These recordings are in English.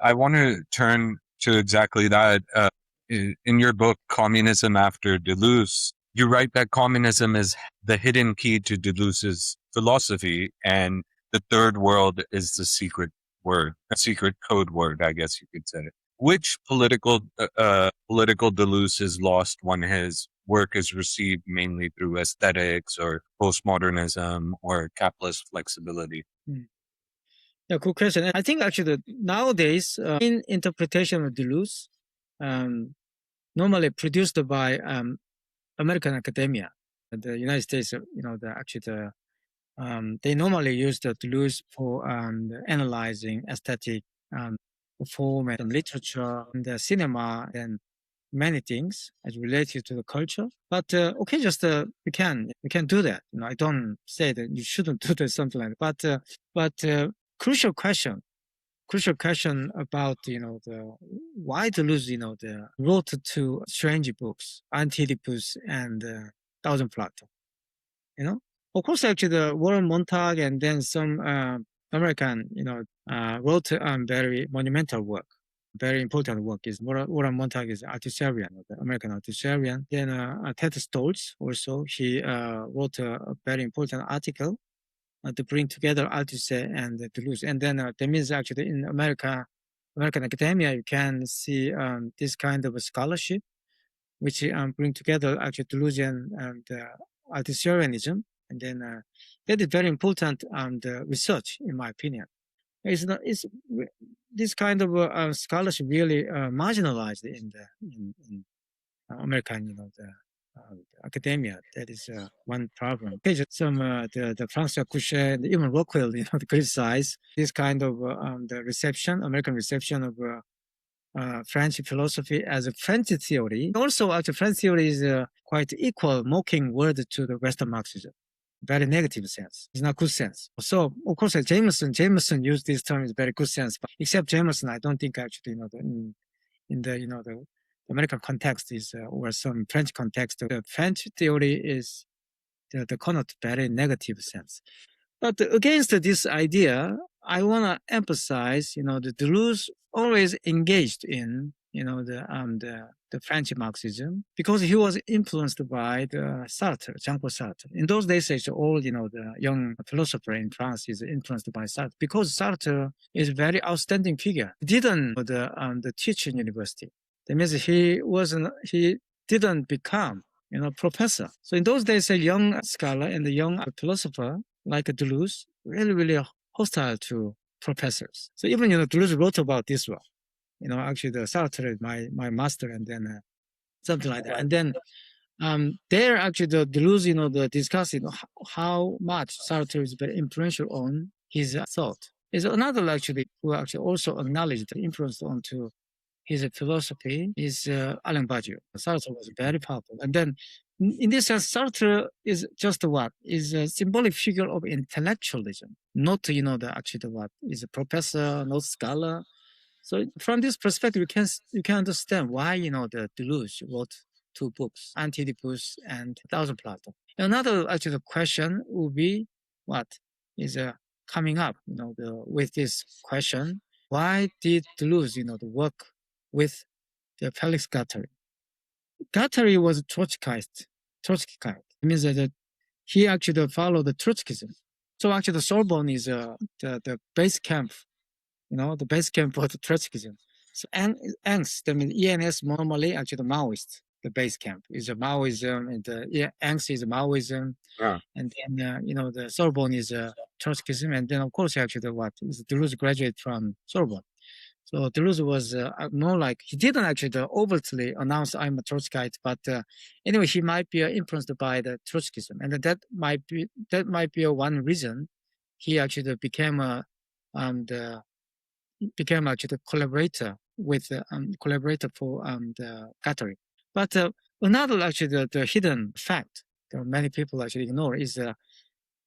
I want to turn to exactly that. In your book, Communism After Deleuze, you write that communism is the hidden key to Deleuze's philosophy, and the third world is the secret word, a secret code word, I guess you could say. Which political Deleuze is lost when his work is received mainly through aesthetics or postmodernism or capitalist flexibility? Yeah, good question. I think actually nowadays, in interpretation of Deleuze, normally produced by American academia, the United States, they normally use the Deleuze for analyzing aesthetic, form and literature, and the cinema, and many things as related to the culture. But okay, just we can do that. I don't say that you shouldn't do that, something like that. But crucial question about the why Deleuze the wrote two strange books, Anti-Oedipus and Thousand Plateaus. Of course, actually, the Warren Montag and then some American, wrote very monumental work. Very important work is Warren Montag is Arthurian, the American Arthurian. Then Ted Stoltz also, he wrote a very important article to bring together Althusser and Deleuze. And then that means actually in American academia, you can see this kind of a scholarship, which bring together actually Deleuzian and Althusserianism. And then that is very important research, in my opinion. It's this kind of scholarship really marginalized in American, academia. That is one problem. Okay, just some the Francois Couchet and even Rockwell, criticize this kind of the reception, American reception of French philosophy as a French theory. Also, actually, French theory is quite equal, mocking word to the Western Marxism. Very negative sense. It's not good sense. So, of course, Jameson used this term in very good sense, but except Jameson, I don't think actually, in the, the American context is, or some French context, the French theory is the connote very negative sense. But against this idea, I want to emphasize, the Deleuze always engaged in, the French Marxism because he was influenced by the Sartre, Jean-Paul Sartre. In those days, it's all, the young philosopher in France is influenced by Sartre because Sartre is a very outstanding figure. He didn't teach in university. That means he didn't become, professor. So in those days, a young scholar and a young philosopher like Deleuze really, really hostile to professors. So even, Deleuze wrote about this one. Actually, the Sartre is my master, and then something like that. And then there, actually, the Deleuze, the discussing how much Sartre is very influential on his thought. Is another actually who actually also acknowledged the influence onto his philosophy is Alain Badiou. Sartre was very powerful. And then in this sense, Sartre is just is a symbolic figure of intellectualism, not, what is a professor, not scholar. So from this perspective, you can understand why, the Deleuze wrote two books, Anti-Oedipus and Thousand Plateaus. Another actually question would be what is coming up, with this question. Why did Deleuze, the work with the Felix Guattari? Guattari was Trotskyite. It means that he actually followed the Trotskyism. So actually the Sorbonne is the base camp, the base camp for the Trotskyism. So Angst, I mean ENS normally actually the Maoist, the base camp is a Maoism, and Angst is a Maoism, and then the Sorbonne is Trotskyism, and then of course actually is Deleuze graduate from Sorbonne. So Deleuze was more like, he didn't actually overtly announce I'm a Trotskyite, but anyway, he might be influenced by the Trotskyism, and that might be one reason he actually became actually the collaborator for the Guattari. But another actually the hidden fact that many people actually ignore is it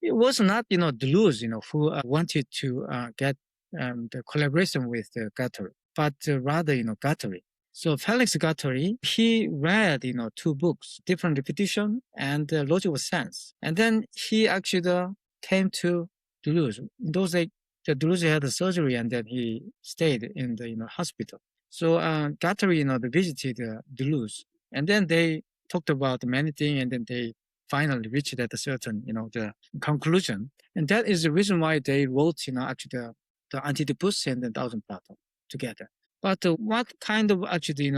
was not Deleuze who wanted to get the collaboration with Guattari, but rather Guattari. So Felix Guattari, he read two books, Different Repetition and Logic of Sense, and then he actually came to Deleuze. In those days, the Deleuze had a surgery and then he stayed in the hospital. So Guattari they visited Deleuze, and then they talked about many things, and then they finally reached at a certain the conclusion, and that is the reason why they wrote actually the Anti-Oedipus and the Thousand Plateaus together. But what kind of actually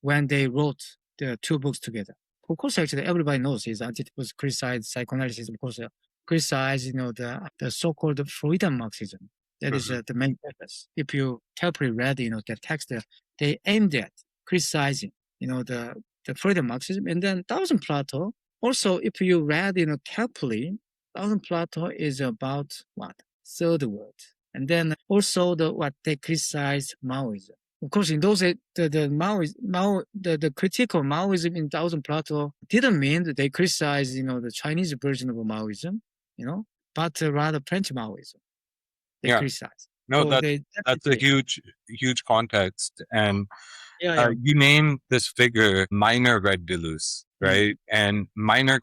when they wrote the two books together? Of course, actually everybody knows is Anti-Oedipus criticized psychoanalysis, of course, criticized the so-called freedom Marxism. That is the main purpose. If you carefully read the text, they aimed at criticizing the freedom Marxism, and then Thousand Plateau. Also, if you read carefully, Thousand Plateau is about what third world, and then also what they criticize Maoism. Of course, in those the critique of Maoism in Thousand Plateau didn't mean that they criticize the Chinese version of Maoism, but rather French Maoism. They criticize. No, so that's a huge context. And yeah. you name this figure, minor Red Deleuze, right? And minor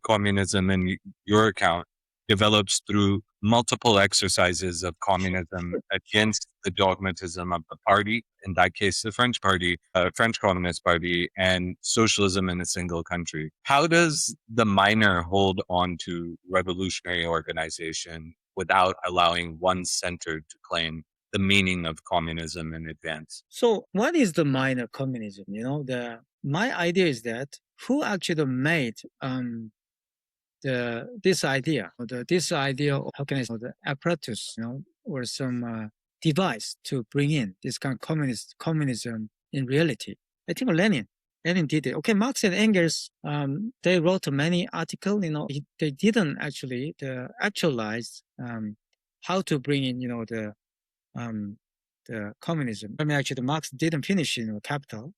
communism, in your account, develops through multiple exercises of communism against the dogmatism of the party, in that case, the French party, French Communist Party, and socialism in a single country. How does the minor hold on to revolutionary organization without allowing one center to claim the meaning of communism in advance? So what is the minor communism? My idea is that who actually made this idea of, how can I say, the apparatus, or some device to bring in this kind of communism in reality. I think Lenin did it. Okay, Marx and Engels, they wrote many articles. They didn't actually actualize how to bring in the communism. I mean, actually, the Marx didn't finish Capital.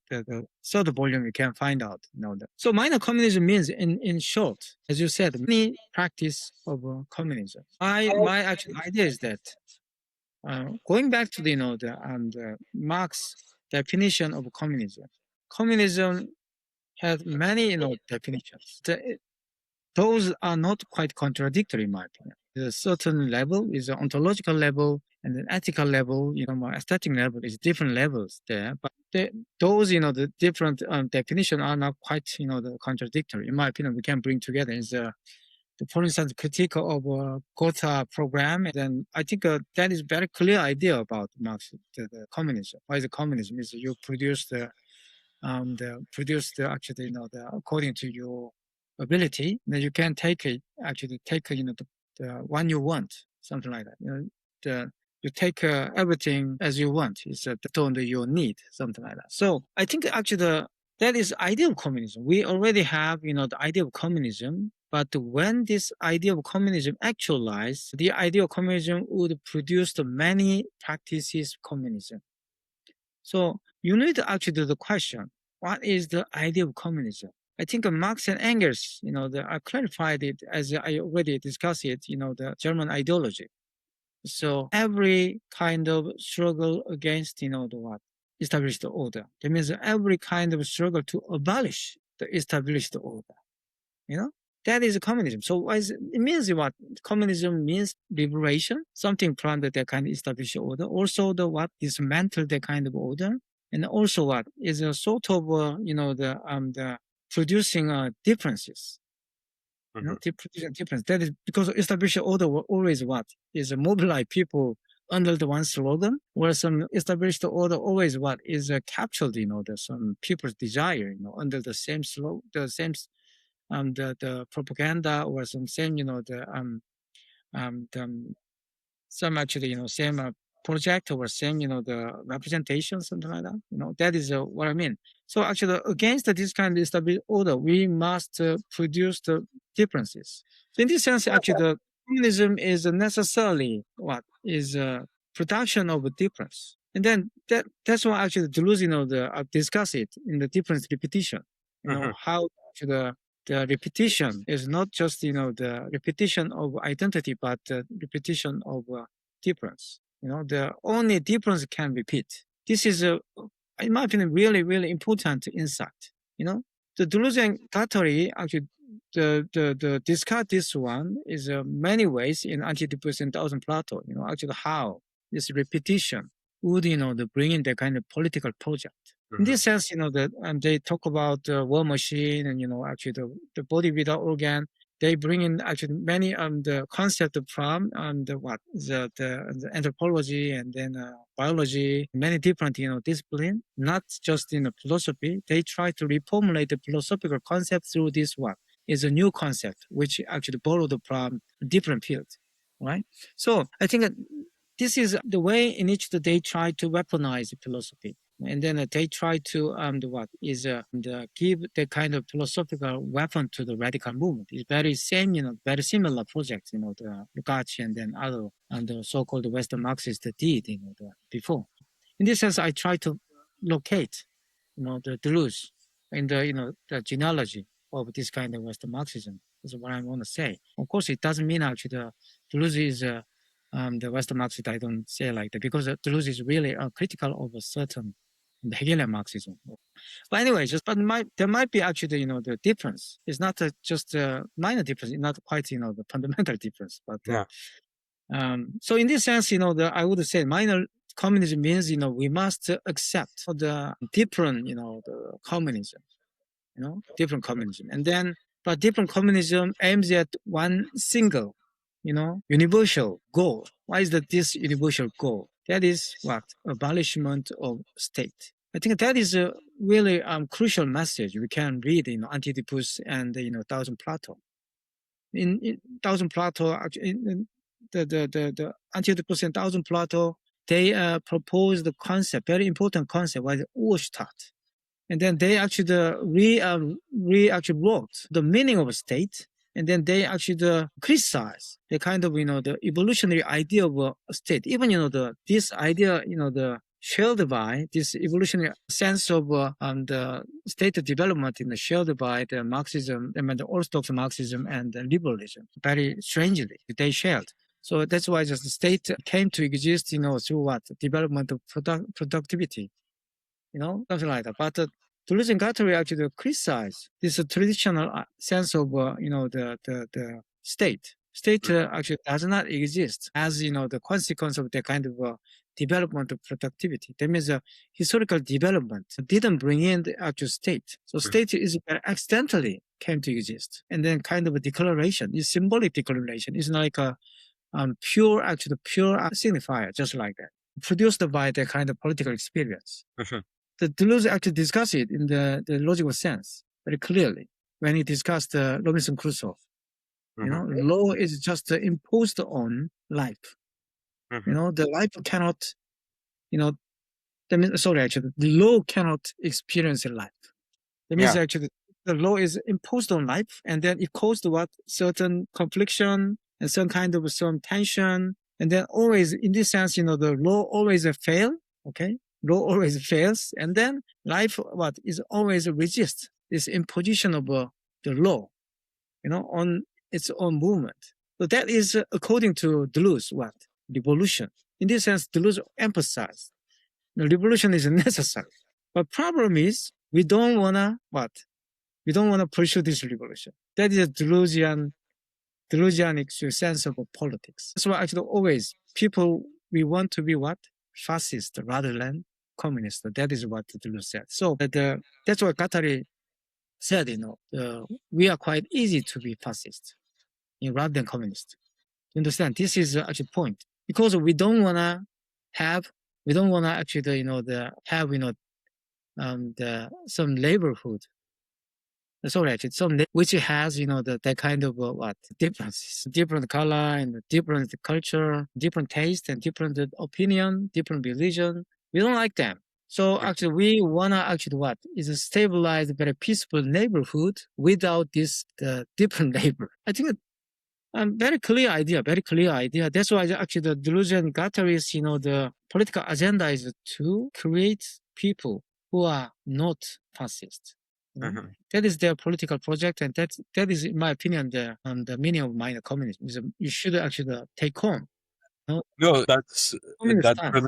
The third volume you can find out. That. So minor communism means, in short, as you said, many practice of communism. My actual idea is that going back to the Marx definition of communism. Communism has many definitions. Those are not quite contradictory, in my opinion. There's a certain level is an ontological level, and an ethical level, more aesthetic level is different levels there. But those, the different definition are not quite, the contradictory. In my opinion, we can bring together is for instance, critique of Gotha program. And then I think that is very clear idea about Marx, the communism. Why is the communism? Is you produce actually, according to your ability, then you can take the one you want, something like that. You take everything as you want. It's based on your need, something like that. So I think actually that is ideal communism. We already have the idea of communism, but when this idea of communism actualized, the idea of communism would produce the many practices of communism. So you need to actually do the question: what is the idea of communism? I think Marx and Engels, I clarified it as I already discussed it, the German ideology. So every kind of struggle against, the what? Established order. That means every kind of struggle to abolish the established order. That is communism. So it means what? Communism means liberation, something from that kind of established order. Also the what? Dismantle that kind of order. And also what? Is a sort of, the producing differences. Producing difference. That is because established order will always what? Is mobilize people under the one slogan, where some established order always what? Is captured, some people's desire, under the same slogan, the same, the propaganda, or some same, some actually, same project, or same, the representation, something like that. That is what I mean. So actually, against this kind of established order, we must produce the differences. So in this sense, actually, the communism is necessarily what is a production of a difference. And then that's why actually Deleuze, discuss it in the difference repetition. How the repetition is not just the repetition of identity, but the repetition of difference. The only difference can repeat. This is in my opinion, really, really important insight. The Deleuze and Guattari actually the discuss this one is many ways in Anti-Oedipus and Thousand Plateau. Actually how this repetition would bring in the kind of political project. In this sense, they talk about the war machine and actually the body without organ. They bring in actually many the concept from the anthropology and then biology, many different discipline, not just in philosophy. They try to reformulate the philosophical concept through this one. Is a new concept which actually borrowed from different fields, right? So I think that this is the way in which they try to weaponize philosophy. And then they try to give the kind of philosophical weapon to the radical movement. It's very same, very similar projects, the Lukács and then other and the so-called Western Marxists did, before. In this sense, I try to locate, the Deleuze in the genealogy of this kind of Western Marxism. Is what I want to say. Of course, it doesn't mean actually the Deleuze is the Western Marxist. I don't say like that because Deleuze is really critical of a certain Hegelian Marxism. But anyway, there might be actually the difference. It's not just a minor difference. It's not quite the fundamental difference. But so in this sense, I would say minor communism means we must accept the different the communism, different communism, and then but different communism aims at one single, universal goal. Why is that this universal goal? That is what? Abolishment of state. I think that is a really crucial message we can read in Anti-Oedipus and Thousand Plateau. In Thousand Plateau, the Anti-Oedipus and Thousand Plateau, they propose the concept, very important concept, was Urstaat. And then they actually actually wrote the meaning of a state. And then they actually criticize the kind of the evolutionary idea of a state. Even this idea the shared by this evolutionary sense of the state development shared by the Marxism, the Orthodox Marxism and the liberalism. Very strangely, they shared. So that's why just the state came to exist, through what? Development of productivity, something like that. But Deleuze and Guattari actually criticize this traditional sense of, the state. State actually does not exist as, the consequence of the kind of development of productivity. That means historical development didn't bring in the actual state. So state is accidentally came to exist. And then kind of a declaration, is symbolic declaration. It's like a pure signifier, just like that, produced by the kind of political experience. The Deleuze actually discussed it in the logical sense very clearly when he discussed Robinson Crusoe. Law is just imposed on life. The life cannot, the law cannot experience life. That means actually the law is imposed on life, and then it caused what? Certain confliction and some tension, and then always in this sense, the law always fail. Okay. Law always fails, and then life is always resist this imposition of the law, on its own movement. So that is according to Deleuze, revolution. In this sense, Deleuze emphasized the revolution is necessary. But problem is we don't wanna pursue this revolution. That is a Deleuzian sense of politics. That's why actually always people we want to be fascist rather than communist. That is what Deleuze said. So that's what Guattari said, we are quite easy to be fascist rather than communist. You understand? This is actually point. Because we don't want to actually, some neighborhood. Sorry, actually, which has, that kind of differences, different color and different culture, different taste and different opinion, different religion. We don't like them. So actually, we want to is a stabilized, very peaceful neighborhood without this different neighbor. I think very clear idea. That's why actually the Deleuze and Guattari's, the political agenda is to create people who are not fascist. That is their political project, and that is, in my opinion, the meaning of minor communism. You should actually take home. No, that's really